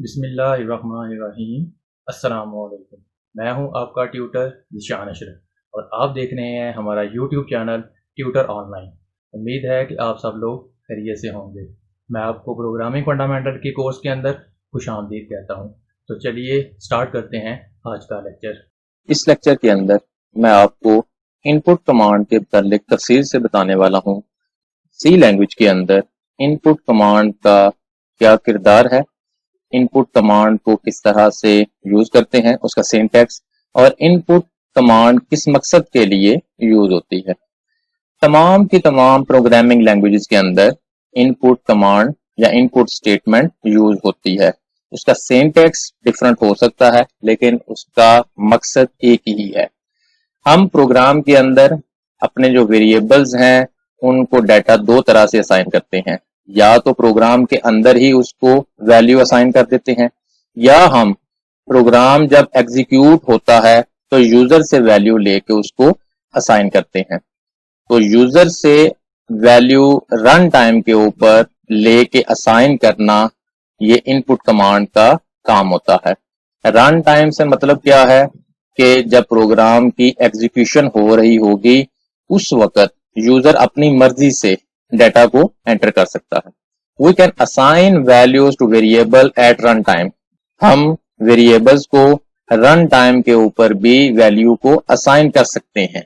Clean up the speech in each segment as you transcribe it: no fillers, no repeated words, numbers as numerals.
बिस्मिल्लाहिर्रहमानिर्रहीम। अस्सलामुअलैकुम। मैं हूं आपका ट्यूटर ज़ीशान अशरफ और आप देख रहे हैं हमारा यूट्यूब चैनल ट्यूटर ऑनलाइन। उम्मीद है कि आप सब लोग खैरियत से होंगे। मैं आपको प्रोग्रामिंग फंडामेंटल के कोर्स के अंदर खुशामदीद कहता हूं। तो चलिए स्टार्ट करते हैं आज का लेक्चर। इस लेक्चर के अंदर मैं आपको इनपुट कमांड के मुतालिक तफसील से बताने वाला हूँ। सी लैंग्वेज के अंदर इनपुट कमांड का क्या किरदार है, इनपुट कमांड को किस तरह से यूज करते हैं, उसका सिंटैक्स, और इनपुट कमांड किस मकसद के लिए यूज होती है। तमाम की तमाम प्रोग्रामिंग लैंग्वेजेस के अंदर इनपुट कमांड या इनपुट स्टेटमेंट यूज होती है। उसका सिंटैक्स डिफरेंट हो सकता है लेकिन उसका मकसद एक ही है। हम प्रोग्राम के अंदर अपने जो वेरिएबल्स हैं उनको डाटा दो तरह से असाइन करते हैं। या तो प्रोग्राम के अंदर ही उसको वैल्यू असाइन कर देते हैं, या हम प्रोग्राम जब एग्जीक्यूट होता है तो यूजर से वैल्यू लेके उसको असाइन करते हैं। तो यूजर से वैल्यू रन टाइम के ऊपर लेके असाइन करना ये इनपुट कमांड का काम होता है। रन टाइम से मतलब क्या है कि जब प्रोग्राम की एग्जीक्यूशन हो रही होगी उस वक्त यूजर अपनी मर्जी से डाटा को एंटर कर सकता है। We can assign values to variable at run time. हम वेरिएबल्स को रन टाइम के ऊपर भी वैल्यू को असाइन कर सकते हैं।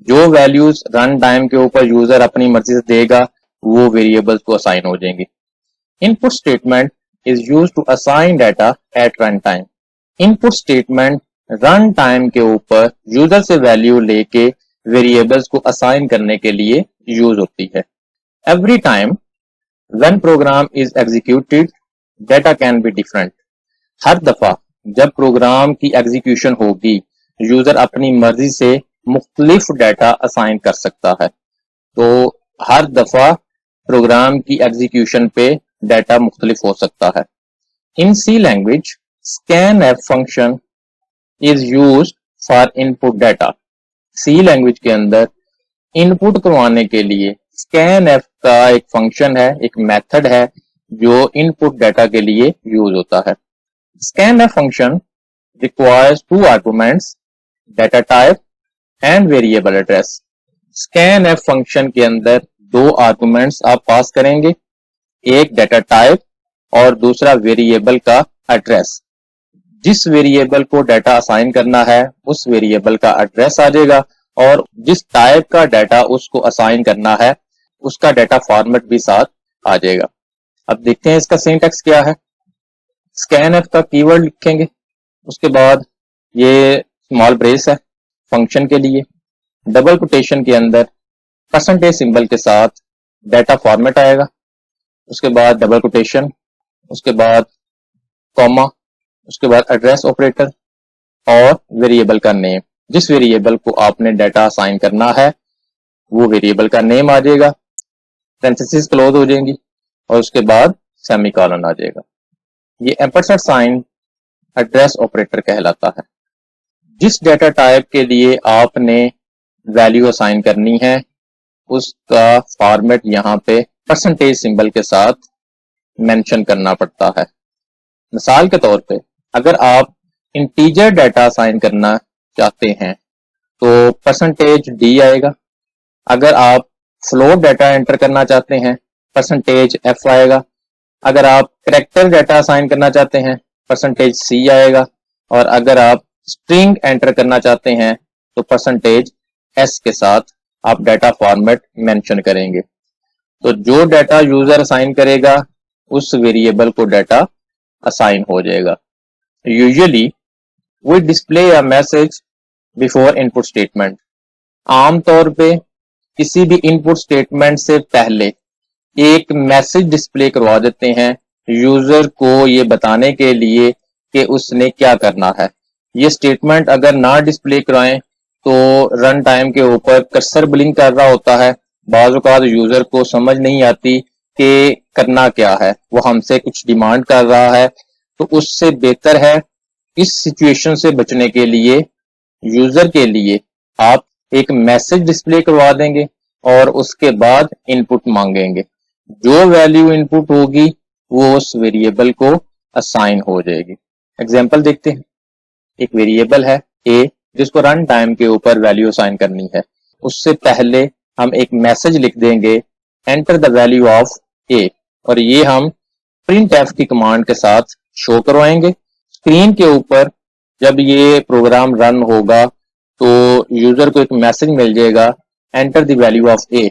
जो वैल्यूज रन टाइम के ऊपर यूजर अपनी मर्जी से देगा वो वेरिएबल्स को असाइन हो जाएंगे। Input statement is used to assign data at run time. Input statement run time के ऊपर यूजर से वैल्यू लेके वेरिएबल्स को असाइन करने के लिए यूज होती है। Every time when program is executed data can be different. हर दफा जब प्रोग्राम की एग्जीक्यूशन होगी यूजर अपनी मर्जी से मुख्तलिफ डाटा असाइन कर सकता है। तो हर दफा प्रोग्राम की एग्जीक्यूशन पे डाटा मुख्तलिफ हो सकता है। In C language scanf function is used for input data. C language के अंदर इनपुट करवाने के लिए scanf का एक फंक्शन है, एक मेथड है जो इनपुट डाटा के लिए यूज होता है। scanf function requires two arguments, data type and variable address. scanf function के अंदर दो आर्गुमेंट्स आप पास करेंगे, एक डाटा टाइप और दूसरा वेरिएबल का एड्रेस। जिस वेरिएबल को डाटा असाइन करना है उस वेरिएबल का एड्रेस आ जाएगा और जिस टाइप का डाटा उसको असाइन करना है उसका डाटा फॉर्मेट भी साथ आ जाएगा। अब देखते हैं इसका सिंटैक्स क्या है। scanf का कीवर्ड लिखेंगे, उसके बाद ये स्मॉल ब्रेस है फंक्शन के लिए, डबल कोटेशन के अंदर परसेंटेज सिंबल के साथ डाटा फॉर्मेट आएगा, उसके बाद डबल कोटेशन, उसके बाद कॉमा, उसके बाद एड्रेस ऑपरेटर और वेरिएबल का नेम। जिस वेरिएबल को आपने डाटा असाइन करना है वो वेरिएबल का नेम आ जाएगा, पैरेंथेसिस क्लोज हो जाएंगी और उसके बाद सेमीकोलन आ जाएगा। ये एम्परसेंड साइन एड्रेस ऑपरेटर कहलाता है। जिस डाटा टाइप के लिए आपने वैल्यू असाइन करनी है उसका फॉर्मेट यहाँ पे परसेंटेज सिंबल के साथ मेंशन करना पड़ता है। मिसाल के तौर पे अगर आप इंटीजर डाटा असाइन करना चाहते हैं तो परसेंटेज डी आएगा। अगर आप फ्लोट डाटा एंटर करना चाहते हैं परसेंटेज एफ आएगा। अगर आप कैरेक्टर डाटा असाइन करना चाहते हैं परसेंटेज सी आएगा। और अगर आप स्ट्रिंग एंटर करना चाहते हैं तो परसेंटेज एस के साथ आप डाटा फॉर्मेट मेंशन करेंगे। तो जो डाटा यूजर असाइन करेगा उस वेरिएबल को डाटा असाइन हो जाएगा। Usually we display a message before input statement. आमतौर पे किसी भी इनपुट स्टेटमेंट से पहले एक मैसेज डिस्प्ले करवा देते हैं यूजर को ये बताने के लिए कि उसने क्या करना है। ये स्टेटमेंट अगर ना डिस्प्ले कराएं तो रन टाइम के ऊपर कर्सर ब्लिंक कर रहा होता है, बाज़ औक़ात यूजर को समझ नहीं आती कि करना क्या है, वो हमसे कुछ डिमांड कर रहा है। तो उससे बेहतर है इस सिचुएशन से बचने के लिए यूजर के लिए आप एक मैसेज डिस्प्ले करवा देंगे और उसके बाद इनपुट मांगेंगे। जो वैल्यू इनपुट होगी वो उस वेरिएबल को असाइन हो जाएगी। एग्जाम्पल देखते हैं। एक वेरिएबल है ए जिसको रन टाइम के ऊपर वैल्यू असाइन करनी है। उससे पहले हम एक मैसेज लिख देंगे एंटर द वैल्यू ऑफ ए, और ये हम प्रिंट एफ की कमांड के साथ शो करवाएंगे। स्क्रीन के ऊपर जब ये प्रोग्राम रन होगा तो यूजर को एक मैसेज मिल जाएगा एंटर द वैल्यू ऑफ ए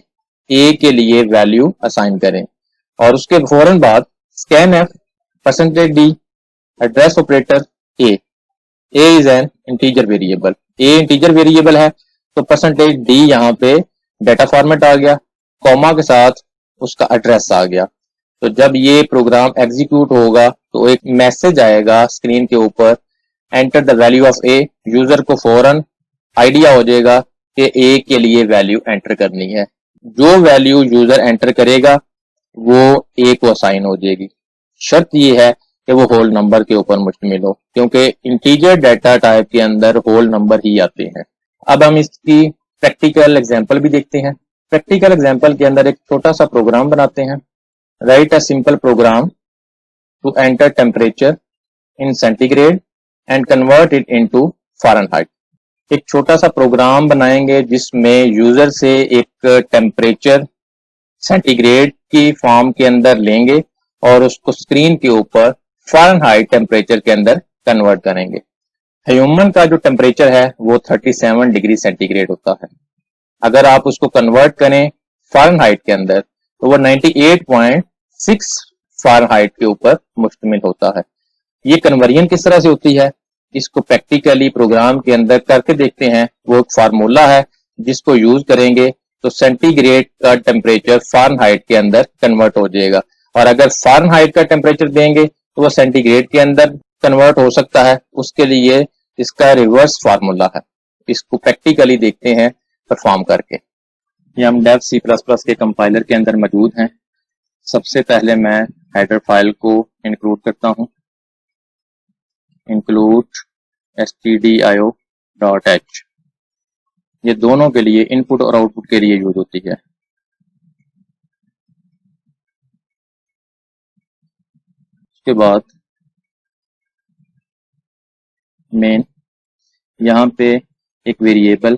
के लिए वैल्यू असाइन करें। और उसके फौरन बाद scan F %d address operator A is an integer variable, a integer variable है तो %d यहाँ पे डाटा फॉर्मेट आ गया, कॉमा के साथ उसका एड्रेस आ गया। तो जब ये प्रोग्राम एग्जीक्यूट होगा तो एक मैसेज आएगा स्क्रीन के ऊपर enter the value of A. User को फौरन आइडिया हो जाएगा कि ए के लिए वैल्यू एंटर करनी है। जो वैल्यू यूजर एंटर करेगा वो ए को असाइन हो जाएगी। शर्त ये है कि वो होल नंबर के ऊपर मुश्तमिल हो, क्योंकि इंटीजर डाटा टाइप के अंदर होल नंबर ही आते हैं। अब हम इसकी प्रैक्टिकल एग्जांपल भी देखते हैं। प्रैक्टिकल एग्जांपल के अंदर एक छोटा सा प्रोग्राम बनाते हैं। Write a simple program to enter temperature in centigrade and convert it into Fahrenheit. एक छोटा सा प्रोग्राम बनाएंगे जिसमें यूजर से एक टेम्परेचर सेंटीग्रेड की फॉर्म के अंदर लेंगे और उसको स्क्रीन के ऊपर फ़ारेनहाइट टेम्परेचर के अंदर कन्वर्ट करेंगे। ह्यूमन का जो टेम्परेचर है वो 37 डिग्री सेंटीग्रेड होता है। अगर आप उसको कन्वर्ट करें फ़ारेनहाइट के अंदर तो वो 98.6 फ़ारेनहाइट के ऊपर मुश्तमिल होता है। ये कन्वर्जन किस तरह से होती है, इसको प्रैक्टिकली प्रोग्राम के अंदर करके देखते हैं। वो एक फार्मूला है जिसको यूज करेंगे तो सेंटीग्रेड का टेम्परेचर फ़ारेनहाइट के अंदर कन्वर्ट हो जाएगा, और अगर फ़ारेनहाइट का टेम्परेचर देंगे तो वो सेंटीग्रेड के अंदर कन्वर्ट हो सकता है। उसके लिए इसका रिवर्स फार्मूला है। इसको प्रैक्टिकली देखते हैं परफॉर्म करके। ये हम डेव C++ के कंपाइलर के अंदर मौजूद हैं। सबसे पहले मैं हेडर फाइल को इंक्लूड करता हूं, इंक्लूड stdio.h। ये दोनों के लिए इनपुट और आउटपुट के लिए यूज होती है। उसके बाद मेन, यहाँ पे एक वेरिएबल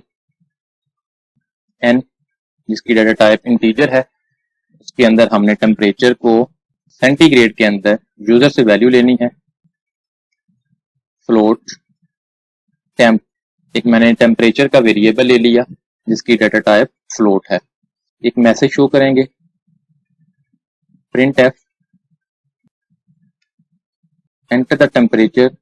n जिसकी डाटा टाइप इंटीजर है, उसके अंदर हमने टेम्परेचर को सेंटीग्रेड के अंदर यूजर से वैल्यू लेनी है। फ्लोट टेम्प, एक मैंने टेम्परेचर का वेरिएबल ले लिया जिसकी डाटा टाइप फ्लोट है। एक मैसेज शो करेंगे print F enter the temperature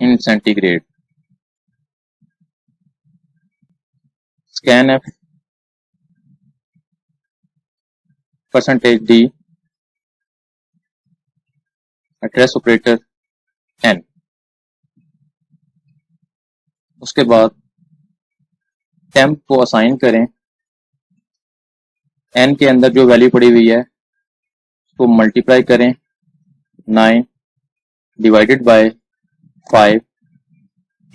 in centigrade, scan F %d address operator n। उसके बाद टेम्प को असाइन करें, n के अंदर जो वैल्यू पड़ी हुई है उसको मल्टीप्लाई करें 9 divided by 5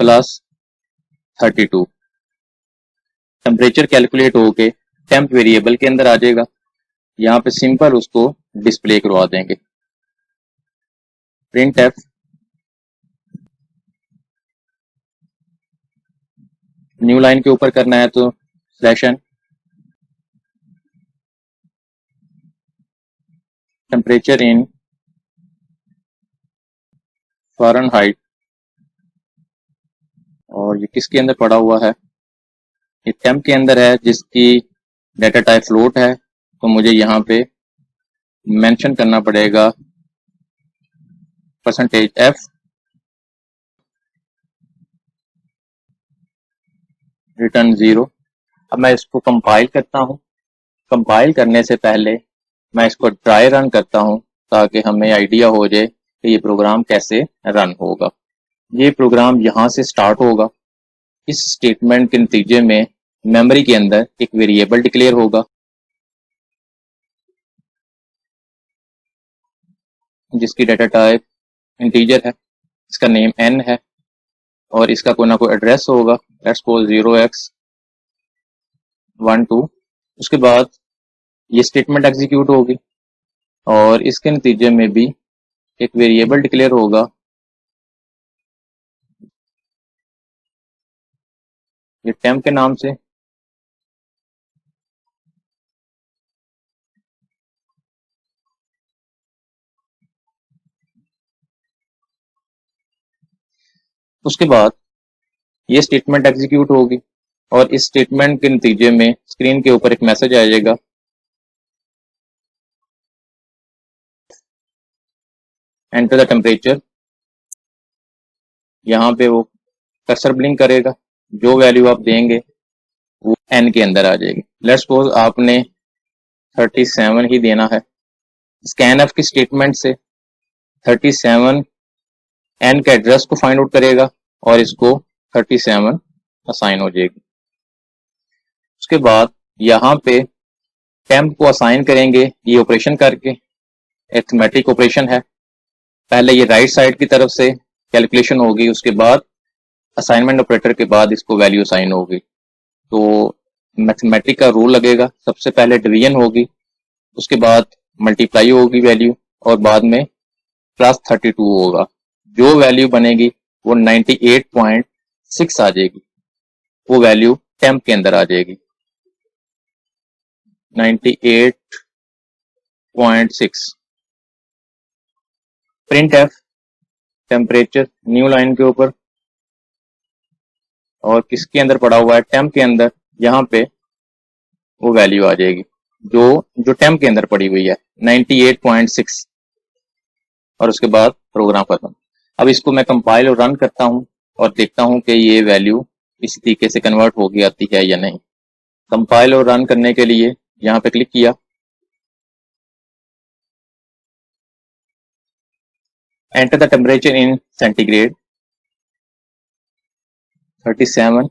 plus 32। Temperature calculate होके टेम्प वेरिएबल के अंदर आ जाएगा। यहाँ पे सिंपल उसको डिस्प्ले करवा देंगे। प्रिंट एफ न्यू लाइन के ऊपर करना है तो /n टेम्परेचर इन फ़ारेनहाइट, और ये किसके अंदर पड़ा हुआ है, ये टेम्प के अंदर है जिसकी डाटा टाइप फ्लोट है। तो मुझे यहाँ पे मेंशन करना पड़ेगा %f रिटर्न 0। अब मैं इसको कंपाइल करता हूँ। कंपाइल करने से पहले मैं इसको ट्राई रन करता हूँ ताकि हमें आइडिया हो जाए कि ये प्रोग्राम कैसे रन होगा। ये प्रोग्राम यहाँ से स्टार्ट होगा। इस स्टेटमेंट के नतीजे में मेमोरी के अंदर एक वेरिएबल डिक्लेयर होगा जिसकी डाटा टाइप इंटीजर है, इसका नेम n है और इसका कोई ना कोई एड्रेस होगा, लेट्स सपोज 0x12। उसके बाद ये स्टेटमेंट एग्जीक्यूट होगी और इसके नतीजे में भी एक वेरिएबल डिक्लेयर होगा, ये टेम्प के नाम से। उसके बाद ये स्टेटमेंट एग्जीक्यूट होगी और इस स्टेटमेंट के नतीजे में स्क्रीन के ऊपर एक मैसेज आ जाएगा, एंटर द टेम्परेचर। यहाँ पे वो कर्सर ब्लिंक करेगा, जो वैल्यू आप देंगे वो एन के अंदर आ जाएगी। लेट्स सपोज आपने 37 ही देना है, स्कैन एफ की स्टेटमेंट से 37 एन के एड्रेस को फाइंड आउट करेगा और इसको 37 असाइन हो जाएगी। उसके बाद यहाँ पे टेम्प को असाइन करेंगे ये ऑपरेशन करके, अरिथमेटिक ऑपरेशन है। पहले ये राइट साइड की तरफ से कैलकुलेशन होगी, उसके बाद असाइनमेंट ऑपरेटर के बाद इसको वैल्यू असाइन होगी। तो मैथमेटिक का रूल लगेगा, सबसे पहले डिवीजन होगी, उसके बाद मल्टीप्लाई होगी वैल्यू और बाद में प्लस 32 होगा। जो वैल्यू बनेगी वो 98.6 आ जाएगी, वो वैल्यू टेम्प के अंदर आ जाएगी 98.6। Print F temperature new line के ऊपर और किसके अंदर पड़ा हुआ है, टेम्प के अंदर, यहाँ पे वो वैल्यू आ जाएगी जो टेम्प के अंदर पड़ी हुई है 98.6 और उसके बाद प्रोग्राम खत्म। अब इसको मैं कंपाइल और रन करता हूं और देखता हूं कि ये वैल्यू इसी तरीके से कन्वर्ट होगी आती है या नहीं। कंपाइल और रन करने के लिए यहाँ पे क्लिक किया, enter the temperature in centigrade 37,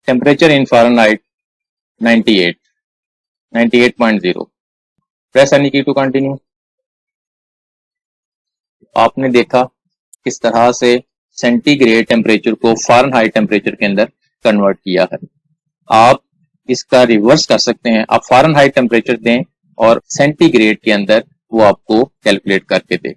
temperature in Fahrenheit 98.0, press any की टू कंटिन्यू। आपने देखा किस तरह से सेंटीग्रेड टेम्परेचर को फ़ारेनहाइट टेम्परेचर के अंदर कन्वर्ट किया है। आप इसका रिवर्स कर सकते हैं, आप फ़ारेनहाइट टेम्परेचर दें और सेंटीग्रेड के अंदर वो आपको कैलकुलेट करके दे।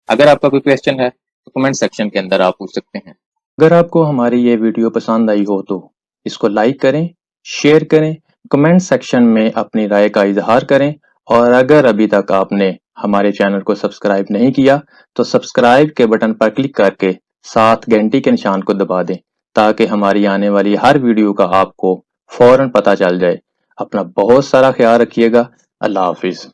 अगर आपका कोई क्वेश्चन है तो कमेंट सेक्शन के अंदर आप पूछ सकते हैं। अगर आपको हमारी ये वीडियो पसंद आई हो तो इसको लाइक करें, शेयर करें, कमेंट सेक्शन में अपनी राय का इजहार करें और अगर अभी तक आपने हमारे चैनल को सब्सक्राइब नहीं किया तो सब्सक्राइब के बटन पर क्लिक करके साथ घंटी के निशान को दबा दें ताकि हमारी आने वाली हर वीडियो का आपको फौरन पता चल जाए। अपना बहुत सारा ख्याल रखिएगा। अल्लाह हाफिज।